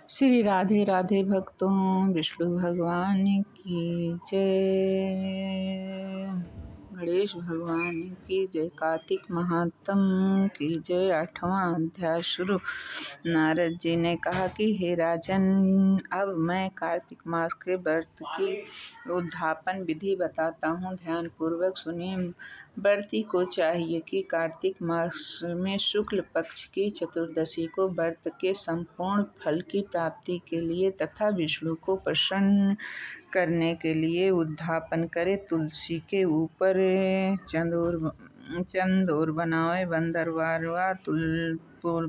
श्री राधे राधे भक्तों, विष्णु भगवान की जय। गणेश भगवान की जय। कार्तिक महात्म की जय। 8वां अध्याय शुरू। नारद जी ने कहा कि हे राजन, अब मैं कार्तिक मास के व्रत की उद्यापन विधि बताता हूँ, ध्यान पूर्वक सुनिए। व्रती को चाहिए कि कार्तिक मास में शुक्ल पक्ष की चतुर्दशी को व्रत के संपूर्ण फल की प्राप्ति के लिए तथा विष्णु को प्रसन्न करने के लिए उद्यापन करे। तुलसी के ऊपर चंदोर बनावे, बंदरवार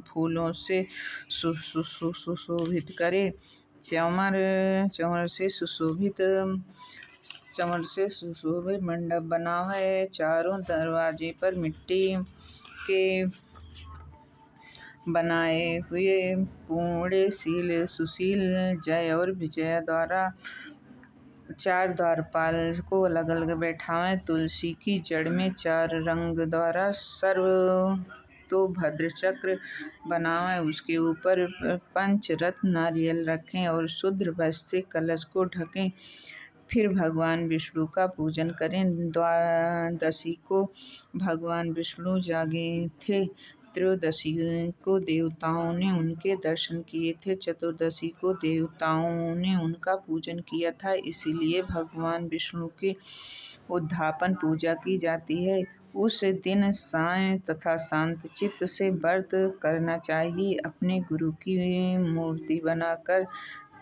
फूलों से सुशोभित करे। चंवर से सुशोभित मंडप बनावे। चारों दरवाजे पर मिट्टी के बनाए हुए पूर्ण सुशील जय और विजय द्वारा 4 द्वारपाल को अलग अलग बैठावें। तुलसी की जड़ में 4 रंग द्वारा सर्व तो भद्र चक्र बनावें। उसके ऊपर पंचरत्न नारियल रखें और शुद्ध वस्त्र से कलश को ढकें। फिर भगवान विष्णु का पूजन करें। द्वादशी को भगवान विष्णु जागे थे। त्रयोदशी को देवताओं ने उनके दर्शन किए थे। चतुर्दशी को देवताओं ने उनका पूजन किया था, इसीलिए भगवान विष्णु की उद्यापन पूजा की जाती है। उस दिन साय तथा शांत चित्त से व्रत करना चाहिए। अपने गुरु की मूर्ति बनाकर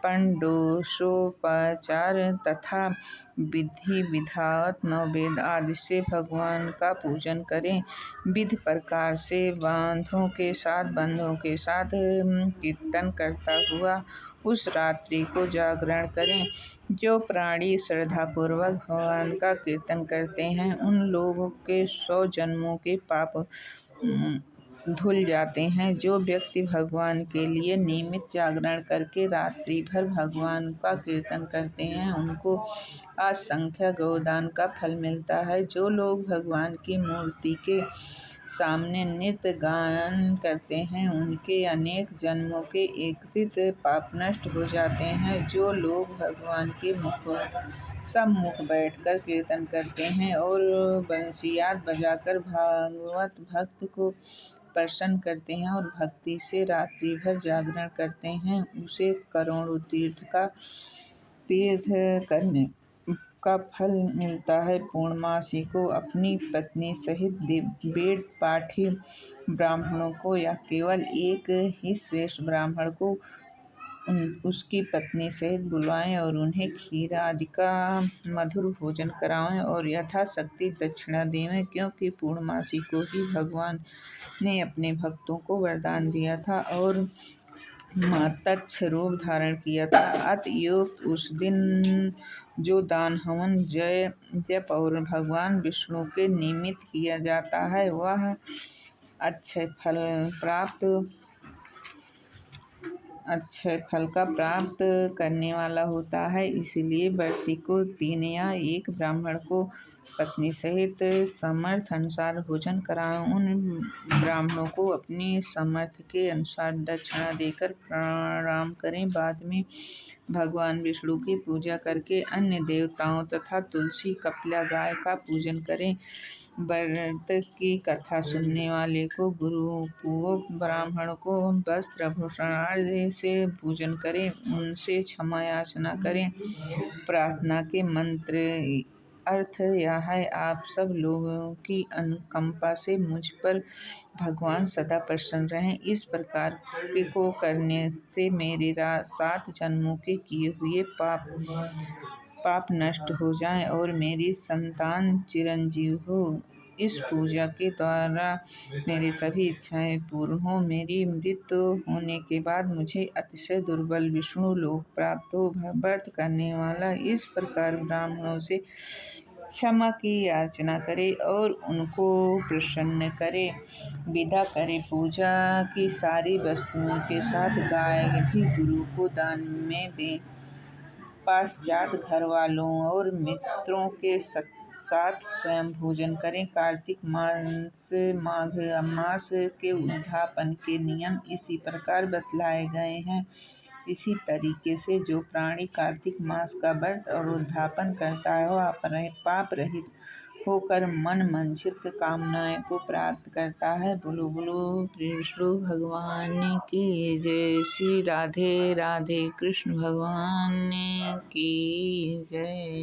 पंडोषोपचार तथा विधि विधावत नववेद आदि से भगवान का पूजन करें। विधि प्रकार से बंधों के साथ कीर्तन करता हुआ उस रात्रि को जागरण करें। जो प्राणी श्रद्धापूर्वक भगवान का कीर्तन करते हैं, उन लोगों के 100 जन्मों के पाप धुल जाते हैं। जो व्यक्ति भगवान के लिए नियमित जागरण करके रात्रि भर भगवान का कीर्तन करते हैं, उनको असंख्य गोदान का फल मिलता है। जो लोग भगवान की मूर्ति के सामने नृत्य गान करते हैं, उनके अनेक जन्मों के एकत्रित पाप नष्ट हो जाते हैं। जो लोग भगवान के सम्मुख बैठकर कीर्तन करते हैं और बंसियात बजाकर भागवत भक्त को प्रसन्न करते हैं और भक्ति से रात्रि भर जागरण करते हैं, उसे करोड़ों तीर्थ करने का फल मिलता है। पूर्णमासी को अपनी पत्नी सहित वेद पाठी ब्राह्मणों को या केवल एक ही श्रेष्ठ ब्राह्मण को उसकी पत्नी सहित बुलवाएं और उन्हें खीर आदि का मधुर भोजन करावें और यथाशक्ति दक्षिणा देवें, क्योंकि पूर्णमासी को ही भगवान ने अपने भक्तों को वरदान दिया था और मातच्छ रूप धारण किया था। अतएव उस दिन जो दान, हवन, जप और भगवान विष्णु के निमित्त किया जाता है, वह अच्छे फल का प्राप्त करने वाला होता है। इसलिए व्रती को 3 या 1 ब्राह्मण को पत्नी सहित समर्थ अनुसार भोजन कराएं। उन ब्राह्मणों को अपनी समर्थ के अनुसार दक्षिणा देकर प्रणाम करें। बाद में भगवान विष्णु की पूजा करके अन्य देवताओं तथा तुलसी कपिला गाय का पूजन करें। व्रत की कथा सुनने वाले को गुरुपूर्वक ब्राह्मण को वस्त्र आभूषण आदि से पूजन करें। उनसे क्षमा याचना करें। प्रार्थना के मंत्र अर्थ यह है, आप सब लोगों की अनुकंपा से मुझ पर भगवान सदा प्रसन्न रहें। इस प्रकार को करने से मेरे 7 जन्मों के किए हुए पाप नष्ट हो जाएं और मेरी संतान चिरंजीव हो। इस पूजा के द्वारा मेरी सभी इच्छाएं पूर्ण हो। मेरी मृत्यु होने के बाद मुझे अतिशय दुर्बल विष्णु लोक प्राप्त हो। व्रत करने वाला इस प्रकार ब्राह्मणों से क्षमा की याचना करे और उनको प्रसन्न करे, विदा करे। पूजा की सारी वस्तुओं के साथ गाय भी गुरु को दान में दें। पश्चात घर वालों और मित्रों के साथ स्वयं भोजन करें। कार्तिक माघ मास के उद्यापन के नियम इसी प्रकार बतलाए गए हैं। इसी तरीके से जो प्राणी कार्तिक मास का व्रत और उद्यापन करता है वह पाप रहित होकर मन मंचित कामनाएं को प्राप्त करता है। बोलो बोलो विष्णु भगवान की जय। श्री राधे राधे कृष्ण भगवान की जय।